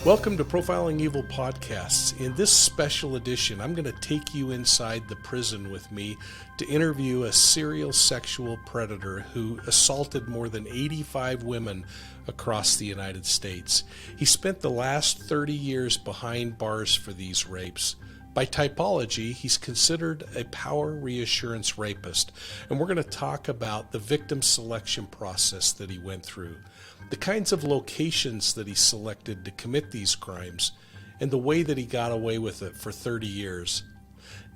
Welcome to Profiling Evil Podcasts. In this special edition, I'm going to take you inside the prison with me to interview a serial sexual predator who assaulted more than 85 women across the United States. He spent the last 30 years behind bars for these rapes. By typology, he's considered a power reassurance rapist, and we're going to talk about the victim selection process that he went through, the kinds of locations that he selected to commit these crimes, and the way that he got away with it for 30 years.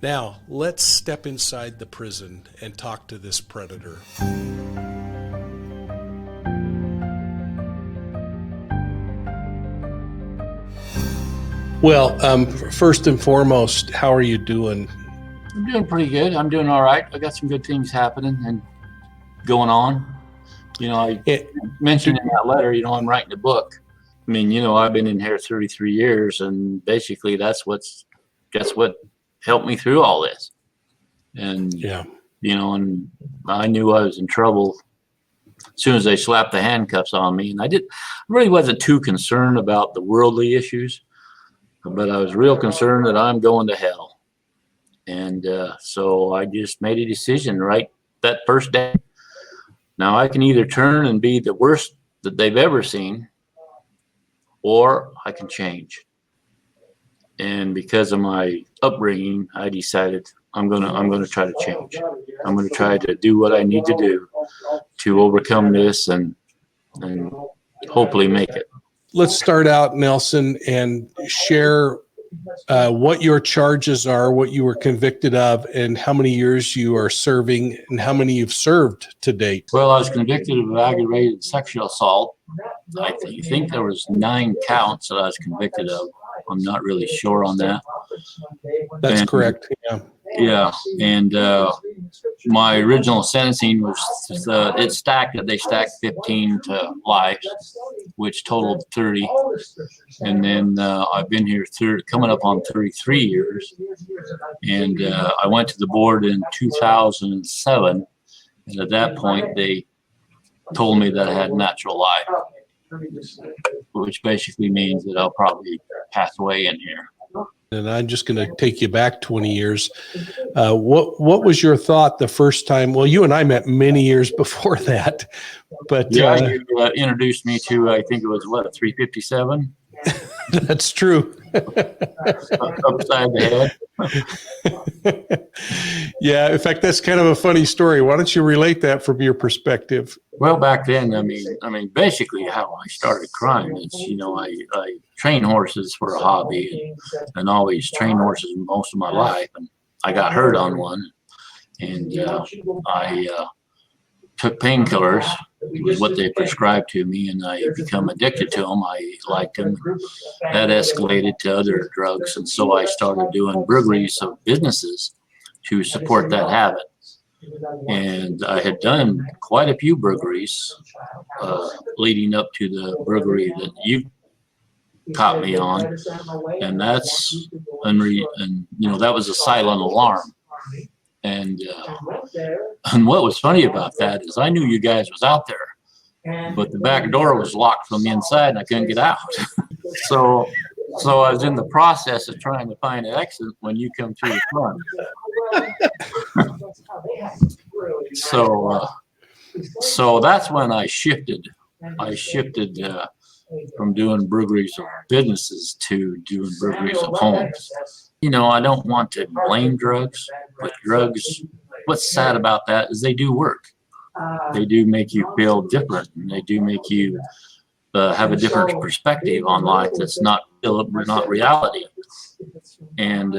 Now, let's step inside the prison and talk to this predator. Well, first and foremost, how are you doing? I'm doing pretty good. I'm doing all right. I got some good things happening and going on. I mentioned in that letter, I'm writing a book. I mean, I've been in here 33 years, and basically that's what helped me through all this. And, and I knew I was in trouble as soon as they slapped the handcuffs on me. And I really wasn't too concerned about the worldly issues, but I was real concerned that I'm going to hell. And so I just made a decision right that first day. Now I can either turn and be the worst that they've ever seen, or I can change. And because of my upbringing, I decided I'm gonna try to change. I'm gonna try to do what I need to do to overcome this and hopefully make it. Let's start out, Nelson, and share what your charges are, what you were convicted of, and how many years you are serving, and how many you've served to date. Well, I was convicted of aggravated sexual assault. I think there was 9 counts that I was convicted of. I'm not really sure on that. That's correct. Yeah. Yeah, and my original sentencing was they stacked 15 to life, which totaled 30, and then I've been here coming up on 33 years, and I went to the board in 2007, and at that point they told me that I had natural life, which basically means that I'll probably pass away in here. And I'm just going to take you back 20 years. What was your thought the first time? Well, you and I met many years before that, but you introduced me to, I think it was a 357. That's true. Upside the head. Yeah, in fact, that's kind of a funny story. Why don't you relate that from your perspective? Well, back then, I mean, basically how I started crime is, I train horses for a hobby and always trained horses most of my life. And I got hurt on one, and I took painkillers. It was what they prescribed to me, and I become addicted to them. I liked them. That escalated to other drugs, and so I started doing burglaries of businesses to support that habit. And I had done quite a few burglaries leading up to the burglary that you caught me on, and that's that was a silent alarm. And what was funny about that is I knew you guys was out there, but the back door was locked from the inside and I couldn't get out. So I was in the process of trying to find an exit when you come through the front. So that's when I shifted. From doing burglaries of businesses to doing burglaries of homes. I don't want to blame drugs, but drugs, what's sad about that is they do work. They do make you feel different, and they do make you have a different perspective on life that's not reality. And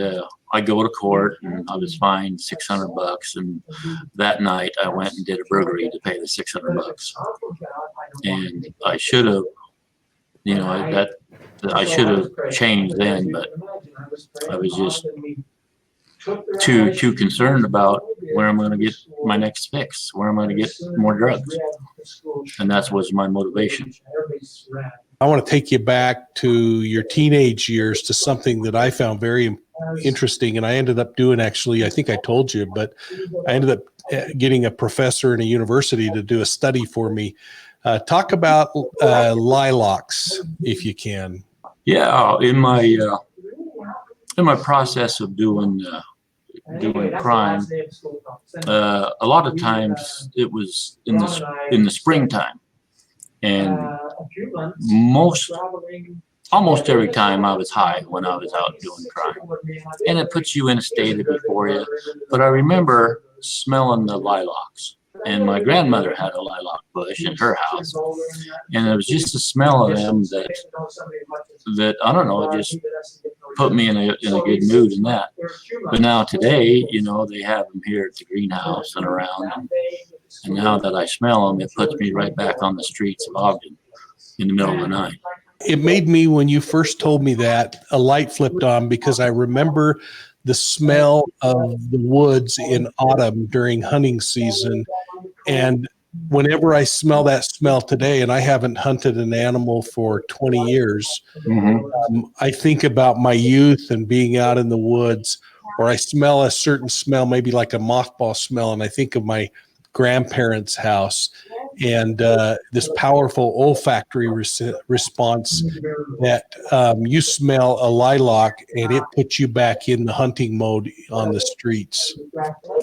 I go to court, and I was fined $600, and that night I went and did a burglary to pay the $600. And I should have, I should have changed then, but I was just too concerned about where I'm going to get my next fix, where I'm going to get more drugs, and that was my motivation. I want to take you back to your teenage years, to something that I found very interesting, and I ended up doing, actually, I think I told you, but I ended up getting a professor in a university to do a study for me. Talk about lilacs, if you can. Yeah, in my process of doing crime, a lot of times it was in the springtime, and most almost every time I was high when I was out doing crime, and it puts you in a state of euphoria. But I remember smelling the lilacs, and my grandmother had a lilac bush in her house, and it was just the smell of them that I don't know, it just put me in a good mood in that. But now today, you know, they have them here at the greenhouse and around, and now that I smell them, it puts me right back on the streets of Ogden in the middle of the night. It made me, when you first told me that, a light flipped on, because I remember the smell of the woods in autumn during hunting season. And whenever I smell that smell today, and I haven't hunted an animal for 20 years, I think about my youth and being out in the woods, or I smell a certain smell, maybe like a mothball smell, and I think of my grandparents' house, and this powerful olfactory response that you smell a lilac and it puts you back in the hunting mode on the streets.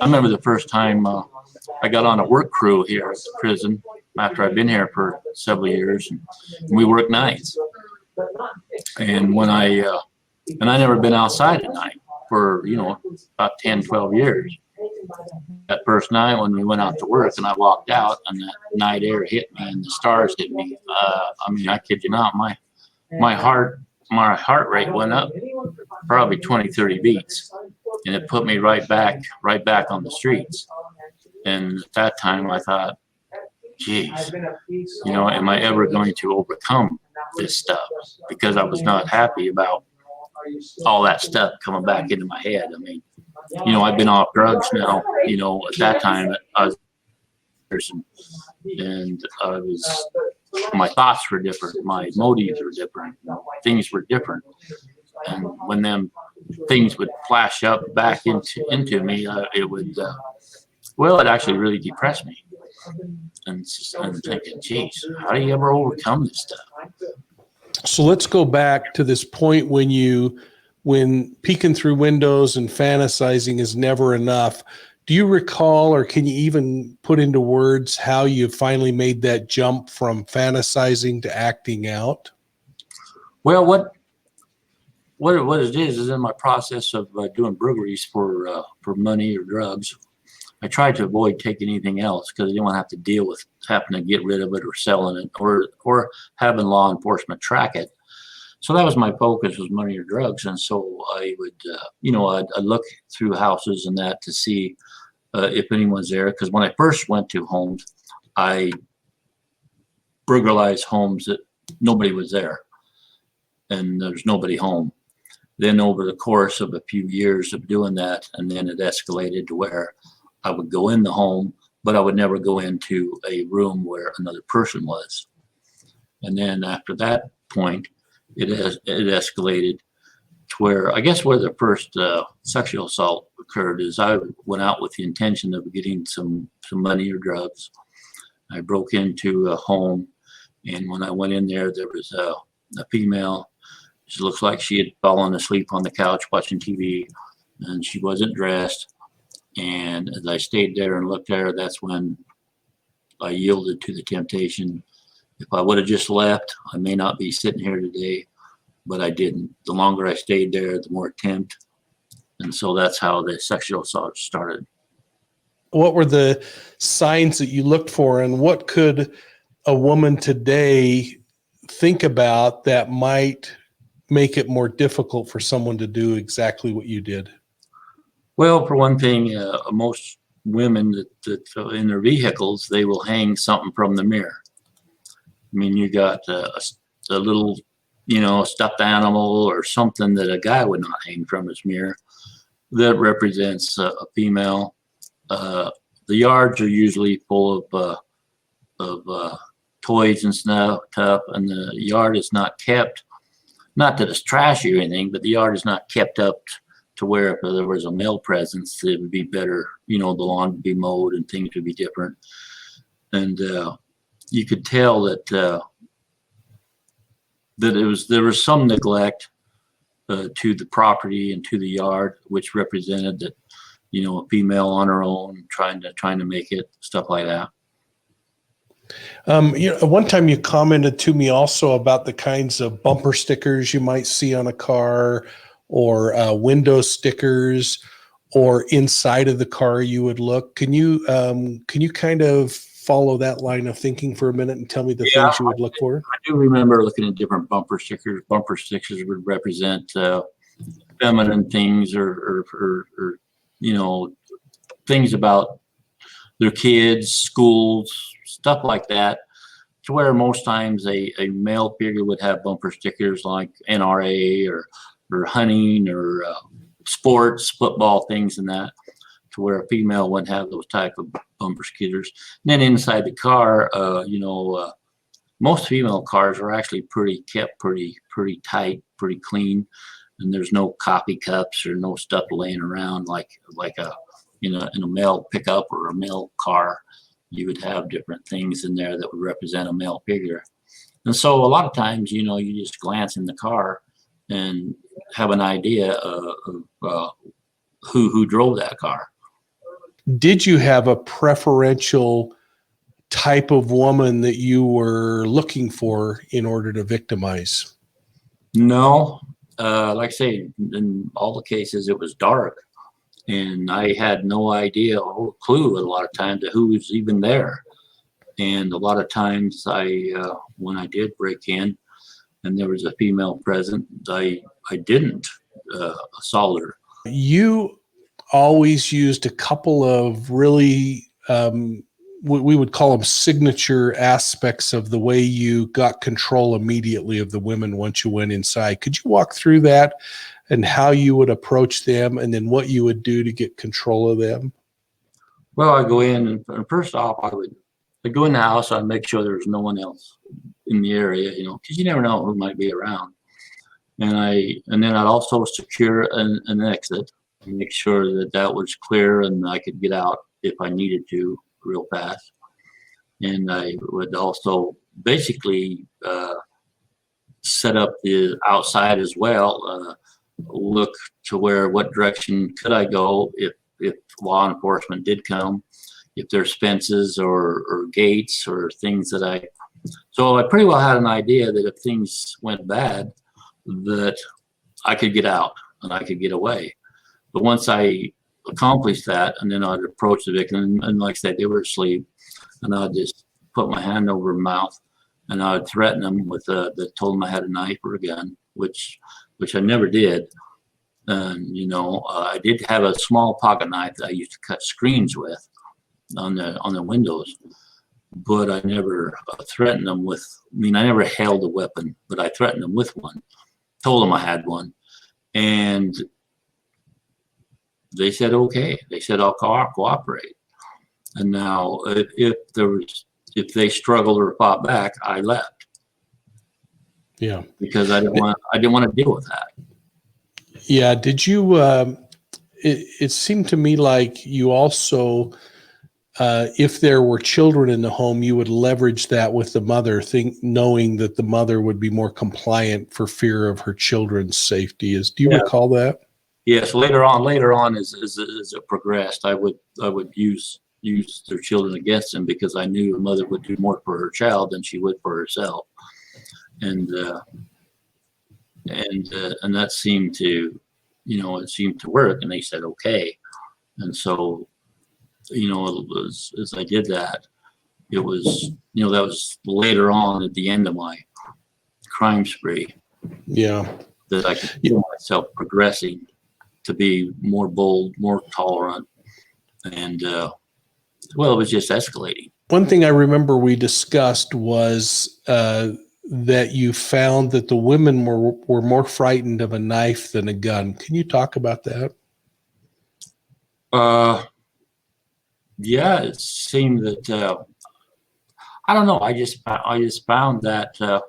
I remember the first time I got on a work crew here at the prison after I'd been here for several years, and we worked nights. And when I never been outside at night for, you know, about 10, 12 years. That first night when we went out to work and I walked out and that night air hit me and the stars hit me, I mean, I kid you not, my heart rate went up probably 20, 30 beats, and it put me right back on the streets. And at that time I thought, geez, you know, am I ever going to overcome this stuff? Because I was not happy about all that stuff coming back into my head. I mean, you know, I've been off drugs now, you know, at that time I was a person, and my thoughts were different, my motives were different, things were different. And when them things would flash up back into me, it would, well, it actually really depressed me. And I'm thinking, geez, how do you ever overcome this stuff? So let's go back to this point when peeking through windows and fantasizing is never enough. Do you recall, or can you even put into words how you finally made that jump from fantasizing to acting out? Well, what it is in my process of doing burglaries for money or drugs, I tried to avoid taking anything else because I didn't want to have to deal with having to get rid of it or selling it or having law enforcement track it. So that was my focus, was money or drugs. And so I would, you know, I'd look through houses and that to see if anyone's there. Because when I first went to homes, I burglarized homes that nobody was there and there's nobody home. Then over the course of a few years of doing that, and then it escalated to where I would go in the home, but I would never go into a room where another person was. And then after that point, it escalated to where, I guess where the first sexual assault occurred is I went out with the intention of getting some money or drugs. I broke into a home, and when I went in there, there was a female. She looks like she had fallen asleep on the couch watching TV, and she wasn't dressed. And as I stayed there and looked at her, that's when I yielded to the temptation. If I would have just left, I may not be sitting here today, but I didn't. The longer I stayed there, the more attempt. And so that's how the sexual assault started. What were the signs that you looked for, and what could a woman today think about that might make it more difficult for someone to do exactly what you did? Well, for one thing, most women that in their vehicles, they will hang something from the mirror. I mean, you got a little, you know, stuffed animal or something that a guy would not hang from his mirror that represents a female. The yards are usually full of toys and stuff, and the yard is not kept. Not that it's trashy or anything, but the yard is not kept up to where if there was a male presence, it would be better. You know, the lawn would be mowed and things would be different. And you could tell that that there was some neglect to the property and to the yard, which represented that, a female on her own trying to make it, stuff like that. One time you commented to me also about the kinds of bumper stickers you might see on a car, or window stickers, or inside of the car you would look. Can you kind of follow that line of thinking for a minute and tell me the things you would look for? I do remember looking at different bumper stickers. Bumper stickers would represent feminine things, or things about their kids, schools, stuff like that. To where most times a male figure would have bumper stickers like NRA or hunting or sports, football, things and that. To where a female wouldn't have those type of bumper stickers. And then inside the car, most female cars are actually kept pretty tight, pretty clean, and there's no coffee cups or no stuff laying around like a in a male pickup or a male car. You would have different things in there that would represent a male figure. And so a lot of times, you just glance in the car and have an idea of who drove that car. Did you have a preferential type of woman that you were looking for in order to victimize? No. Like I say, in all the cases, it was dark. And I had no idea or clue a lot of times of who was even there. And a lot of times when I did break in and there was a female present, I didn't assault her. You always used a couple of really, we would call them signature aspects of the way you got control immediately of the women once you went inside. Could you walk through that and how you would approach them, and then what you would do to get control of them? Well, I go in, and first off, I'd go in the house. I'd make sure there's no one else in the area, because you never know who might be around. And then I'd also secure an exit, and make sure that was clear and I could get out if I needed to real fast. And I would also basically set up the outside as well. Look to what direction could I go if law enforcement did come, if there's fences or gates or things so I pretty well had an idea that if things went bad, that I could get out and I could get away. But once I accomplished that, and then I'd approach the victim, and like I said, they were asleep, and I'd just put my hand over their mouth, and I would threaten them that told them I had a knife or a gun, which I never did. And I did have a small pocket knife that I used to cut screens with on the windows, but I never threatened them with. I never held a weapon, but I threatened them with one. Told them I had one, and they said okay. They said I'll cooperate. And now, if they struggled or fought back, I left. Yeah, because I didn't want to deal with that. Yeah. Did you, it seemed to me like you also, if there were children in the home, you would leverage that with the mother, knowing that the mother would be more compliant for fear of her children's safety. Do you recall that? Yes. Later on, as it progressed, I would use their children against them, because I knew a mother would do more for her child than she would for herself. And that seemed to, work, and they said okay. And so, as I did that, it was, that was later on at the end of my crime spree. Yeah. That I could feel myself progressing to be more bold, more tolerant, and it was just escalating. One thing I remember we discussed was that you found that the women were more frightened of a knife than a gun. Can you talk about that? Yeah, it seemed that I don't know. I just found that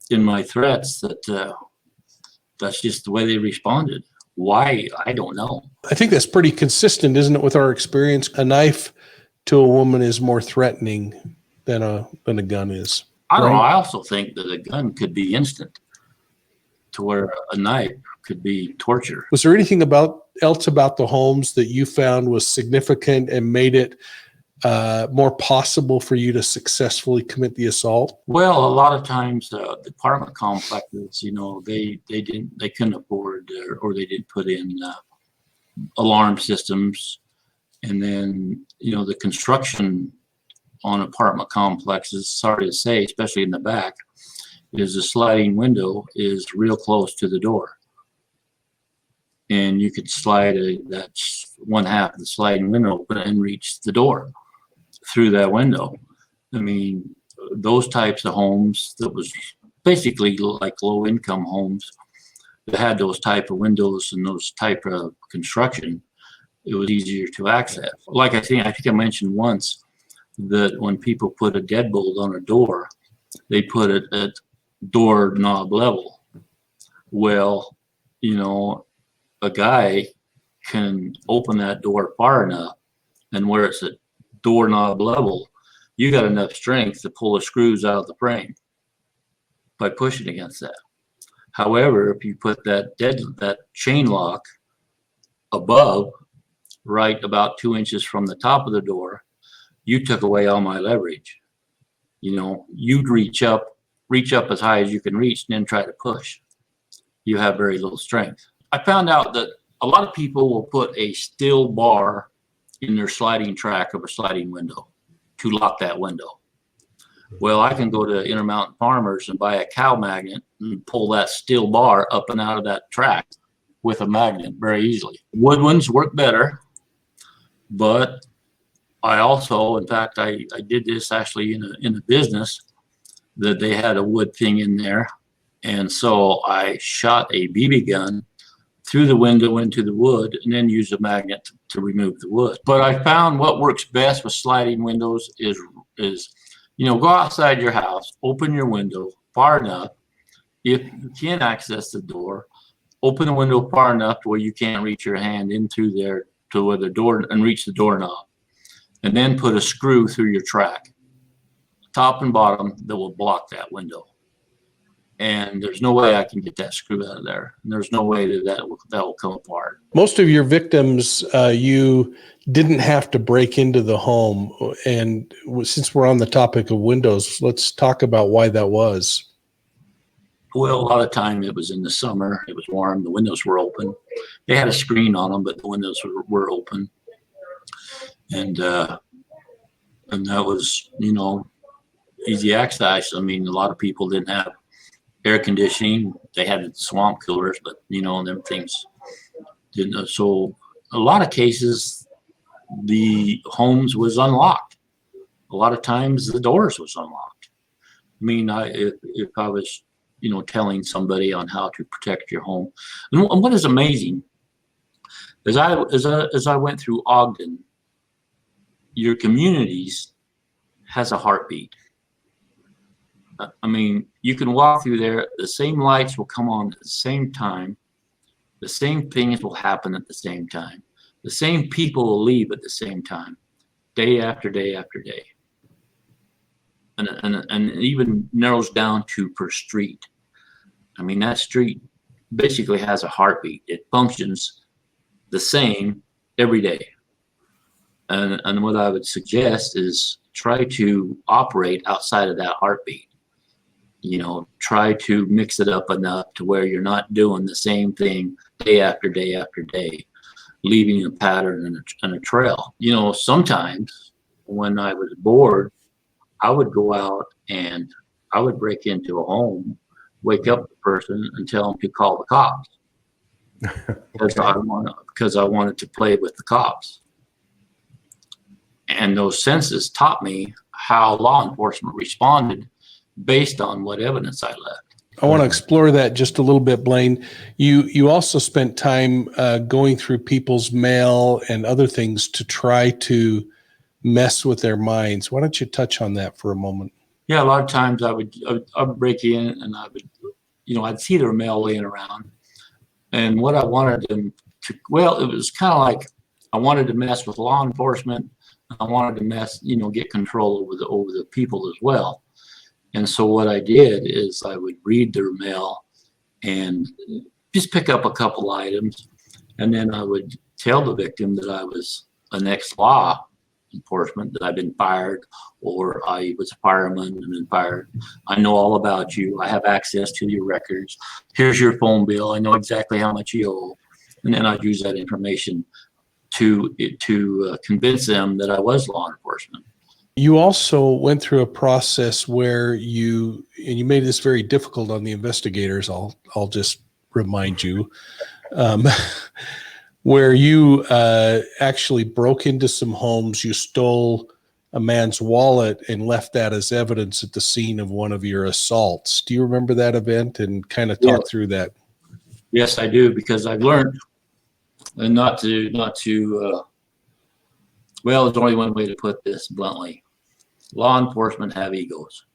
in my threats that that's just the way they responded. Why? I don't know. I think that's pretty consistent, isn't it, with our experience? A knife to a woman is more threatening than a gun is. I don't know. Right. I also think that a gun could be instant, to where a knife could be torture. Was there anything else about the homes that you found was significant and made it more possible for you to successfully commit the assault? Well, a lot of times the apartment complexes, they couldn't afford or they didn't put in alarm systems, and then the construction on apartment complexes, sorry to say, especially in the back, is the sliding window is real close to the door, and you could slide that's one half of the sliding window open and reach the door through that window. I mean, those types of homes that was basically like low income homes that had those type of windows and those type of construction, it was easier to access. Like I think I mentioned once that when people put a deadbolt on a door, they put it at door knob level. Well, a guy can open that door far enough, and where it's at doorknob level, you got enough strength to pull the screws out of the frame by pushing against that. However, if you put that chain lock above, right about 2 inches from the top of the door, you took away all my leverage. You'd reach up as high as you can reach and then try to push. You have very little strength. I found out that a lot of people will put a steel bar in their sliding track of a sliding window to lock that window. Well, I can go to Intermountain Farmers and buy a cow magnet and pull that steel bar up and out of that track with a magnet very easily. Wood ones work better, but I also, in fact, I did this actually in a business that they had a wood thing in there. And so I shot a BB gun through the window into the wood and then used a magnet to remove the wood. But I found what works best with sliding windows is go outside your house, open your window far enough. If you can't access the door, open the window far enough to where you can't reach your hand in through there to where the door and reach the doorknob. And then put a screw through your track, top and bottom, that will block that window. And there's no way I can get that screw out of there. And there's no way that will come apart. Most of your victims, you didn't have to break into the home. And since we're on the topic of windows, let's talk about why that was. Well, a lot of time it was in the summer. It was warm. The windows were open. They had a screen on them, but the windows were open. And that was, easy access. I mean, a lot of people didn't have air conditioning. They had swamp coolers, but them things didn't. So a lot of cases, the homes was unlocked. A lot of times the doors was unlocked. I mean, if I was, telling somebody on how to protect your home, and what is amazing, as I went through Ogden, your communities has a heartbeat. I mean, you can walk through there, the same lights will come on at the same time, the same things will happen at the same time, the same people will leave at the same time, day after day after day. And it even narrows down to per street. I mean, that street basically has a heartbeat. It functions the same every day. And what I would suggest is try to operate outside of that heartbeat. Try to mix it up enough to where you're not doing the same thing day after day after day, leaving a pattern and a trail. Sometimes when I was bored, I would go out and I would break into a home, wake up the person and tell them to call the cops. Because I wanted to play with the cops. And those senses taught me how law enforcement responded based on what evidence I left. I want to explore that just a little bit, Blaine. You also spent time going through people's mail and other things to try to mess with their minds. Why don't you touch on that for a moment? Yeah, a lot of times I would break in and I would, I'd see their mail laying around. And what I wanted them to, it was kind of like I wanted to mess with law enforcement. I wanted to get control over the people as well. And so what I did is I would read their mail and just pick up a couple items. And then I would tell the victim that I was an ex-law enforcement, that I've been fired, or I was a fireman and been fired. I know all about you. I have access to your records. Here's your phone bill. I know exactly how much you owe. And then I'd use that information to convince them that I was law enforcement. You also went through a process where you made this very difficult on the investigators. I'll just remind you, where you actually broke into some homes. You stole a man's wallet and left that as evidence at the scene of one of your assaults. Do you remember that event and kind of talk through that? Yes, I do, because I've learned, and not to well, there's only one way to put this bluntly. Law enforcement have egos.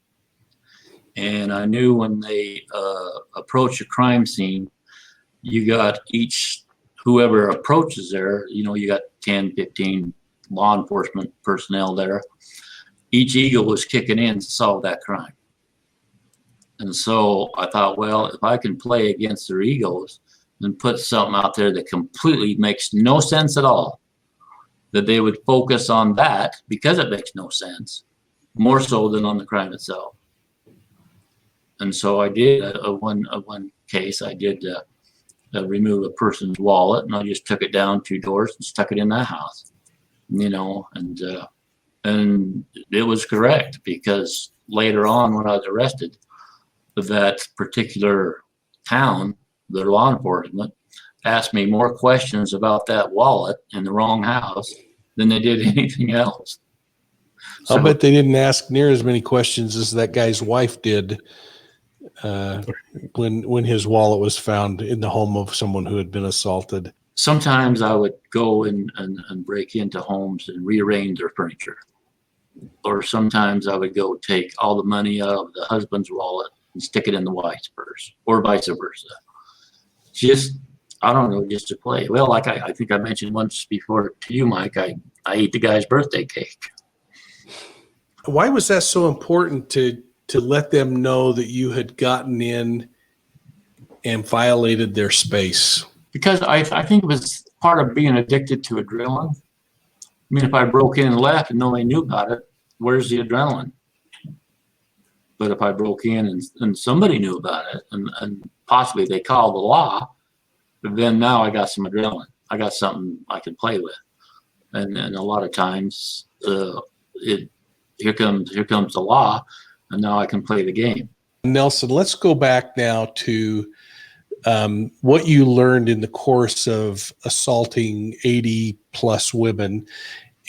And I knew when they approach a crime scene, you got whoever approaches there, you got 10, 15 law enforcement personnel there. Each ego was kicking in to solve that crime. And so I thought, well, if I can play against their egos and put something out there that completely makes no sense at all, that they would focus on that because it makes no sense, more so than on the crime itself. And so I did one case. I did remove a person's wallet, and I just took it down 2 doors and stuck it in that house, and it was correct, because later on when I was arrested, that particular town, the law enforcement, asked me more questions about that wallet in the wrong house than they did anything else. So, I'll bet they didn't ask near as many questions as that guy's wife did when his wallet was found in the home of someone who had been assaulted. Sometimes I would go and break into homes and rearrange their furniture. Or sometimes I would go take all the money out of the husband's wallet and stick it in the wife's purse, or vice versa. Just, I don't know, just to play. Well, like I think I mentioned once before to you, Mike, I ate the guy's birthday cake. Why was that so important to let them know that you had gotten in and violated their space? Because I think it was part of being addicted to adrenaline. I mean, if I broke in and left and nobody knew about it, where's the adrenaline? But if I broke in and somebody knew about it, and possibly they called the law, then now I got some adrenaline. I got something I can play with. And a lot of times, here comes the law, and now I can play the game. Nelson, let's go back now to what you learned in the course of assaulting 80 plus women.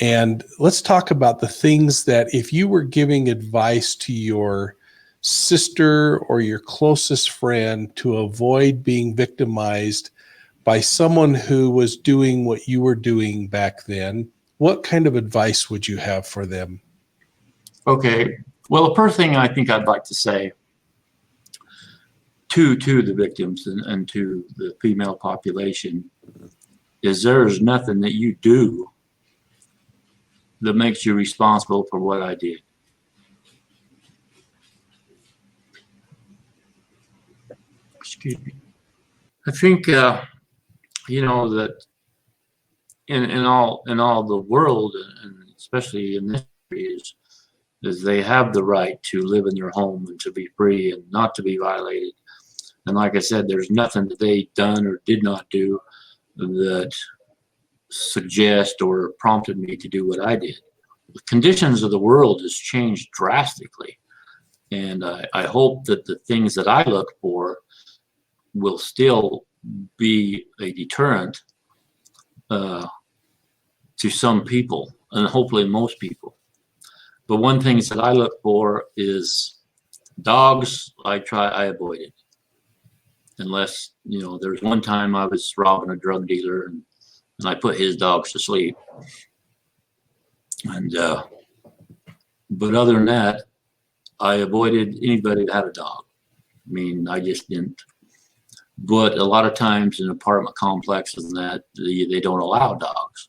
And let's talk about the things that, if you were giving advice to your sister or your closest friend to avoid being victimized by someone who was doing what you were doing back then, what kind of advice would you have for them? Okay. Well, the first thing I think I'd like to say to the victims and to the female population is there's nothing that you do that makes you responsible for what I did. Excuse me. I think that in all the world, and especially in this country, is they have the right to live in their home and to be free and not to be violated. And like I said, there's nothing that they done or did not do that suggest or prompted me to do what I did. The conditions of the world has changed drastically. And I hope that the things that I look for will still be a deterrent to some people, and hopefully most people. But one thing that I look for is dogs. I avoided, unless there's one time I was robbing a drug dealer and I put his dogs to sleep. And but other than that, I avoided anybody that had a dog. I mean, I just didn't. But a lot of times in apartment complexes and that, they don't allow dogs.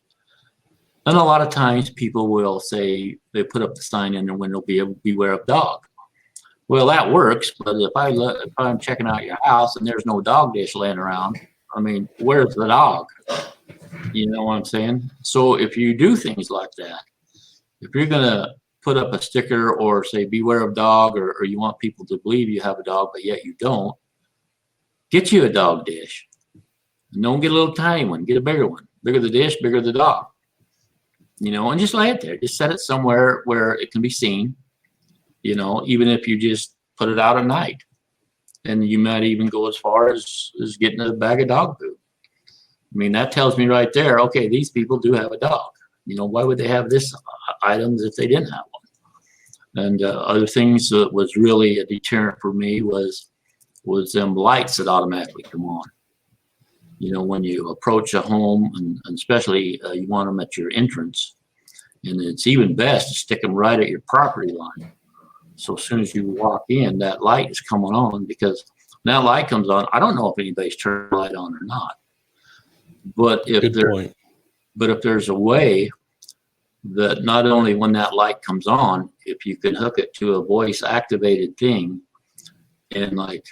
And a lot of times people will say, they put up the sign in their window, beware of dog. Well, that works, but if I'm checking out your house and there's no dog dish laying around, I mean, where's the dog? You know what I'm saying? So if you do things like that, if you're gonna put up a sticker or say beware of dog, or you want people to believe you have a dog but yet you don't, get you a dog dish. And don't get a little tiny one, get a bigger one. Bigger the dish, bigger the dog. You know, and just lay it there. Just set it somewhere where it can be seen. You know, even if you just put it out at night. And you might even go as far as getting a bag of dog food. I mean, that tells me right there, okay, these people do have a dog. You know, why would they have this items if they didn't have one? And other things that was really a deterrent for me was them lights that automatically come on. You know, when you approach a home, and especially you want them at your entrance, and it's even best to stick them right at your property line. So as soon as you walk in, that light is coming on, because when that light comes on, I don't know if anybody's turned the light on or not. But if there's a way that not only when that light comes on, if you can hook it to a voice activated thing, and like,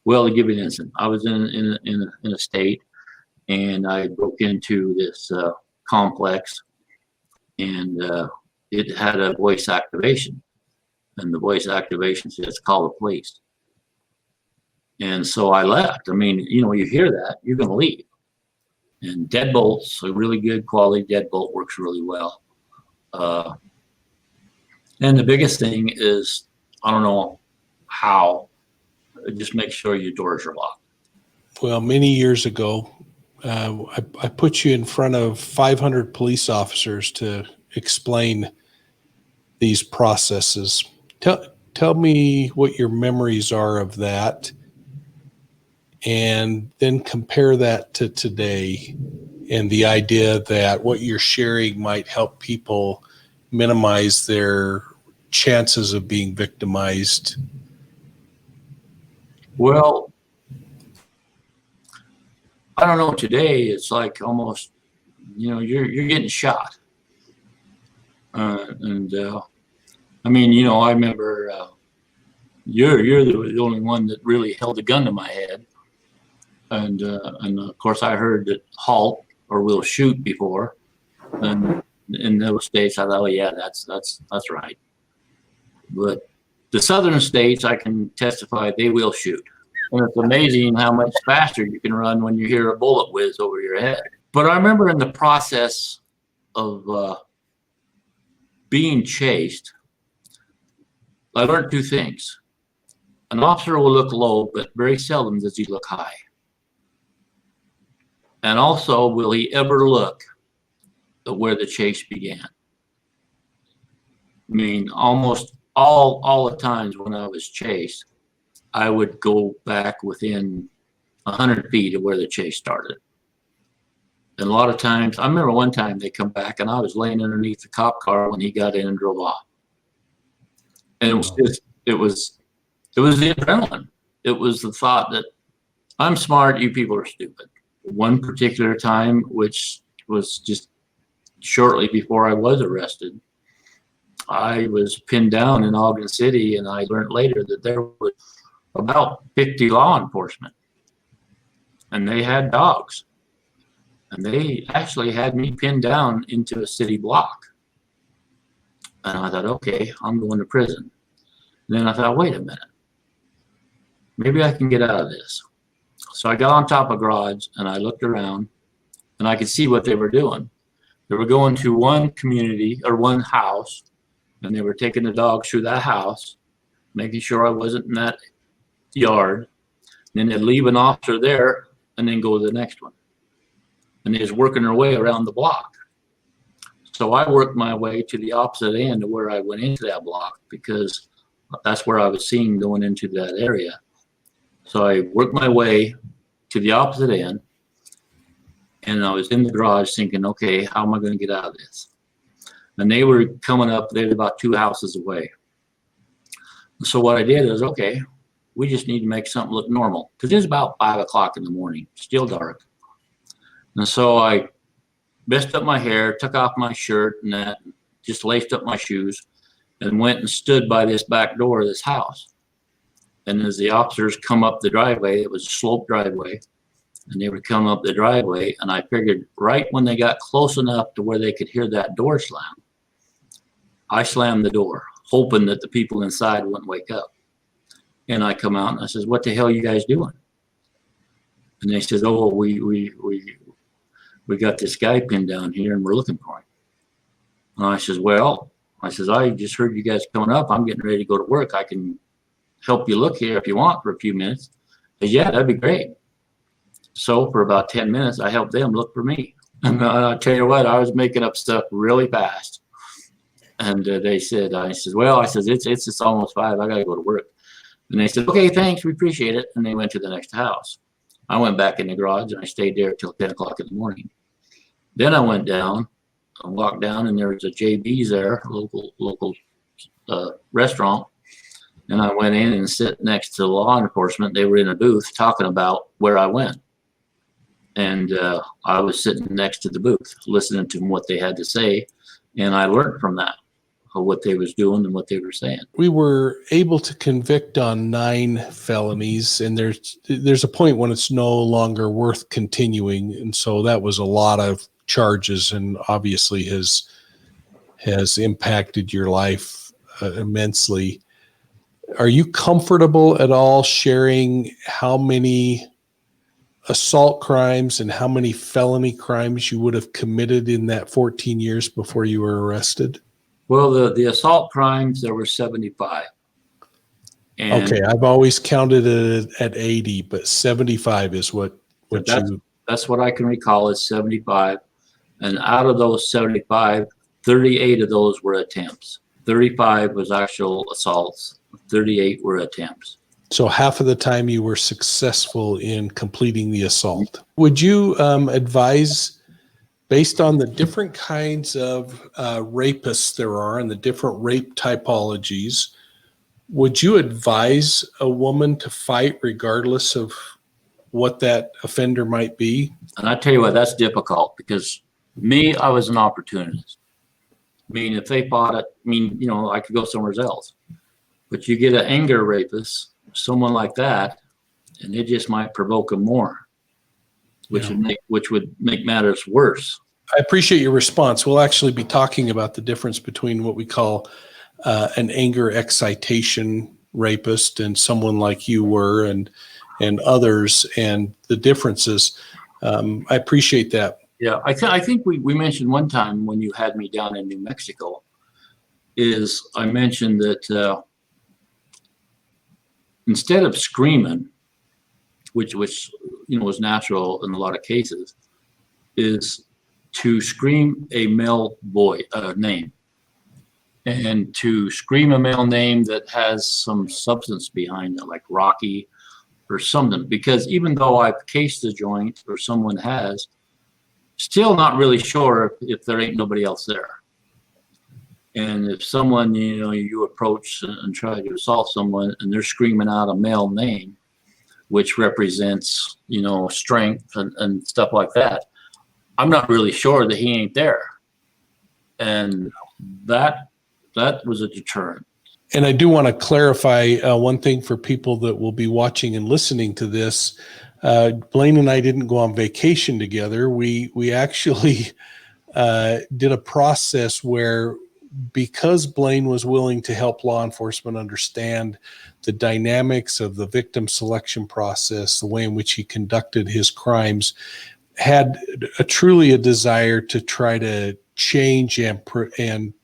well, to give you an instance, I was in a state, and I broke into this complex, and it had a voice activation, and the voice activation says call the police. And so I left. I mean, you know, you hear that, you're going to leave. And deadbolts, a really good quality deadbolt, works really well. And the biggest thing is, I don't know how, just make sure your doors are locked. Well, many years ago, I put you in front of 500 police officers to explain these processes. Tell me what your memories are of that, and then compare that to today, and the idea that what you're sharing might help people minimize their chances of being victimized. Well, I don't know. Today it's like almost, you know, you're getting shot, and I mean, you know, I remember you're the only one that really held a gun to my head, and of course I heard that halt or we'll shoot before, and in those states I thought, oh yeah, that's right. But the southern states, I can testify, they will shoot. And it's amazing how much faster you can run when you hear a bullet whiz over your head. But I remember in the process of being chased, I learned two things. An officer will look low, but very seldom does he look high. And also, will he ever look at where the chase began? I mean, almost all the times when I was chased, I would go back within 100 feet of where the chase started. And a lot of times, I remember one time they come back and I was laying underneath the cop car when he got in and drove off. And it was the adrenaline. It was the thought that I'm smart, you people are stupid. One particular time, which was just shortly before I was arrested, I was pinned down in Ogden City, and I learned later that there was about 50 law enforcement, and they had dogs, and they actually had me pinned down into a city block. And I thought, okay, I'm going to prison. And then I thought, wait a minute, maybe I can get out of this. So I got on top of garage and I looked around, and I could see what they were doing. They were going to one community or one house, and they were taking the dogs through that house, making sure I wasn't in that yard. And then they'd leave an officer there and then go to the next one. And they was working their way around the block. So I worked my way to the opposite end of where I went into that block, because that's where I was seen going into that area. So I worked my way to the opposite end, and I was in the garage thinking, okay, how am I going to get out of this? And they were coming up, they were about 2 houses away. So what I did is, okay, we just need to make something look normal, because it was about 5 o'clock in the morning, still dark. And so I messed up my hair, took off my shirt and that, just laced up my shoes, and went and stood by this back door of this house. And as the officers come up the driveway, it was a sloped driveway, and they would come up the driveway, and I figured right when they got close enough to where they could hear that door slam, I slammed the door, hoping that the people inside wouldn't wake up. And I come out and I says, "What the hell are you guys doing?" And they said, "Oh, we got this guy pinned down here and we're looking for him." And I says, "Well," I says, "I just heard you guys coming up. I'm getting ready to go to work. I can help you look here if you want for a few minutes." I said, "Yeah, that'd be great." So for about 10 minutes, I helped them look for me. And I tell you what, I was making up stuff really fast. And they said, I said, "Well," I says, it's almost 5. I got to go to work." And they said, "Okay, thanks. We appreciate it." And they went to the next house. I went back in the garage and I stayed there till 10 o'clock in the morning. Then I went down and walked down, and there was a JB's there, local restaurant. And I went in and sit next to law enforcement. They were in a booth talking about where I went. And I was sitting next to the booth, listening to what they had to say. And I learned from that, what they was doing and what they were saying. We were able to convict on 9 felonies, and there's a point when it's no longer worth continuing. And so that was a lot of charges, and obviously has impacted your life immensely. Are you comfortable at all sharing how many assault crimes and how many felony crimes you would have committed in that 14 years before you were arrested? Well, the assault crimes, there were 75. And okay, I've always counted it at 80, but 75 is what that's what I can recall is 75. And out of those 75, 38 of those were attempts. 35 was actual assaults. 38 were attempts. So half of the time you were successful in completing the assault. Would you advise, based on the different kinds of rapists there are and the different rape typologies, would you advise a woman to fight regardless of what that offender might be? And I tell you what, that's difficult because I was an opportunist. I mean, if they fought it, I could go somewhere else. But you get an anger rapist, someone like that, and it just might provoke them more, which would make matters worse. I appreciate your response. We'll actually be talking about the difference between what we call an anger excitation rapist and someone like you were and others, and the differences. I appreciate that. Yeah, I think we mentioned one time when you had me down in New Mexico, I mentioned that instead of screaming, which was natural in a lot of cases, is to scream a male boy name, and to scream a male name that has some substance behind it, like Rocky or something. Because even though I've cased the joint, or someone has, still not really sure if there ain't nobody else there. And if someone, you approach and try to assault someone and they're screaming out a male name, which represents, strength and stuff like that, I'm not really sure that he ain't there. And that was a deterrent. And I do want to clarify one thing for people that will be watching and listening to this. Blaine and I didn't go on vacation together. We actually did a process where, because Blaine was willing to help law enforcement understand the dynamics of the victim selection process, the way in which he conducted his crimes, had truly a desire to try to change and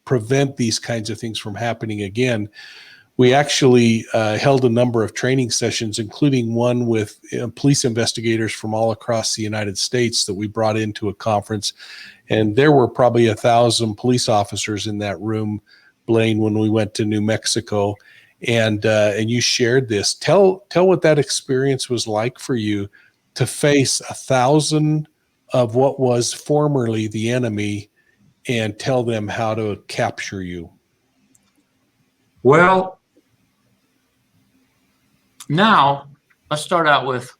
prevent these kinds of things from happening again. We actually held a number of training sessions, including one with police investigators from all across the United States that we brought into a conference. And there were probably 1,000 police officers in that room, Blaine, when we went to New Mexico. And you shared this. Tell what that experience was like for you, to face 1,000 of what was formerly the enemy and tell them how to capture you. Well, now let's start out with,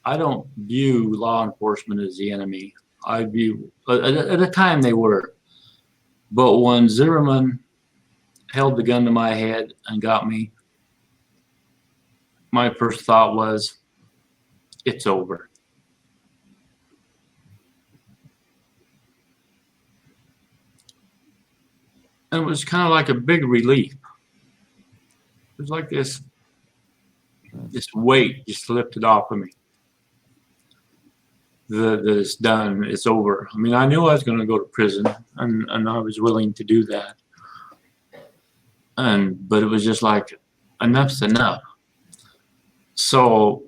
I don't view law enforcement as the enemy. I view, at the time they were, but when Zimmerman held the gun to my head and got me, my first thought was, it's over. And it was kind of like a big relief. It was like this weight just lifted off of me. That it's done, it's over. I mean, I knew I was going to go to prison, and I was willing to do that. But it was just like, enough's enough. So,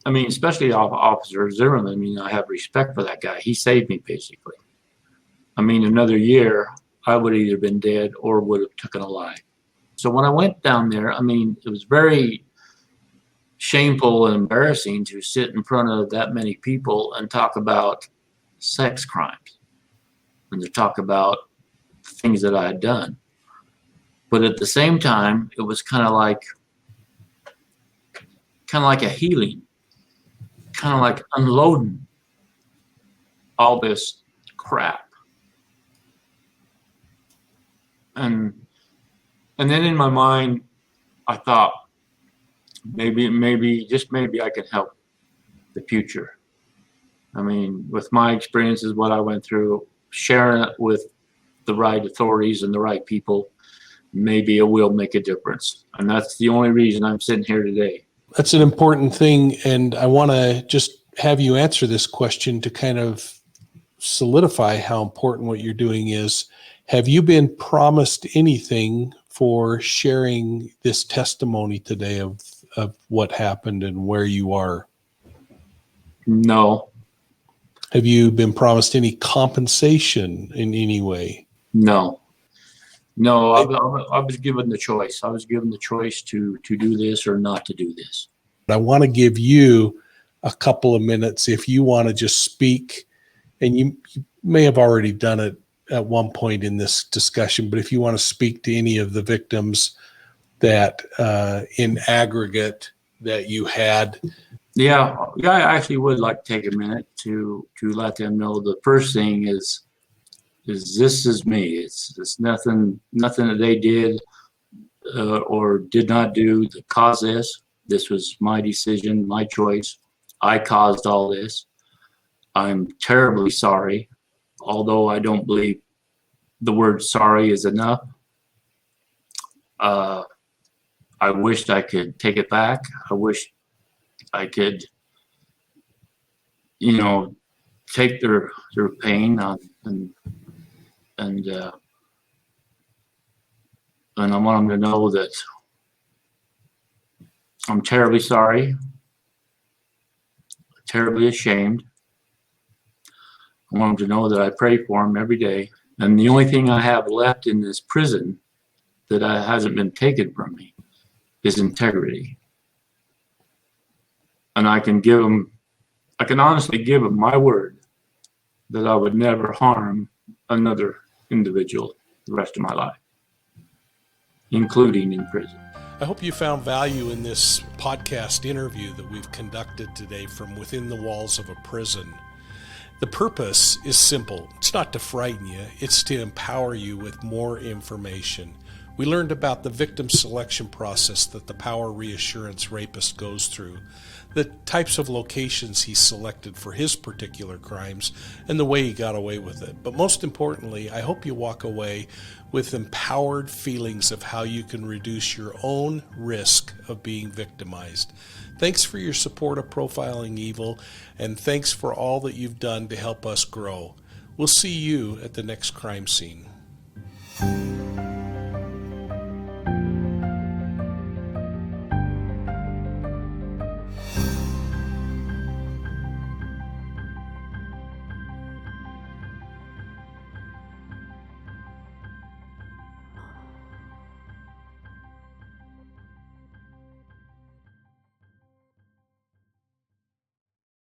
I mean, especially Officer Zimmerman, I mean, I have respect for that guy. He saved me, basically. I mean, another year, I would have either been dead or would have taken a life. So when I went down there, I mean, it was very shameful and embarrassing to sit in front of that many people and talk about sex crimes and to talk about things that I had done. But at the same time, it was kind of like a healing, kind of like unloading all this crap. And then in my mind, I thought, maybe, just maybe I can help the future. I mean, with my experiences, what I went through, sharing it with the right authorities and the right people, maybe it will make a difference. And that's the only reason I'm sitting here today. That's an important thing. And I want to just have you answer this question to kind of solidify how important what you're doing is. Have you been promised anything for sharing this testimony today of what happened and where you are? No. Have you been promised any compensation in any way? No. I was given the choice. I was given the choice to do this or not to do this. I want to give you a couple of minutes if you want to just speak, and you may have already done it at one point in this discussion, but if you want to speak to any of the victims that in aggregate that you had. Yeah, I actually would like to take a minute to let them know the first thing is this is me. It's nothing that they did or did not do that caused this. This was my decision, my choice. I caused all this. I'm terribly sorry, although I don't believe the word sorry is enough. I wished I could take it back. I wish I could, take their pain and I want them to know that I'm terribly sorry, terribly ashamed. I want them to know that I pray for them every day. And the only thing I have left in this prison that hasn't been taken from me is integrity. And I can honestly give them my word that I would never harm another individual the rest of my life, including in prison. I hope you found value in this podcast interview that we've conducted today from within the walls of a prison. The purpose is simple. It's not to frighten you. It's to empower you with more information. We learned about the victim selection process that the power reassurance rapist goes through, the types of locations he selected for his particular crimes, and the way he got away with it. But most importantly, I hope you walk away with empowered feelings of how you can reduce your own risk of being victimized. Thanks for your support of Profiling Evil, and thanks for all that you've done to help us grow. We'll see you at the next crime scene.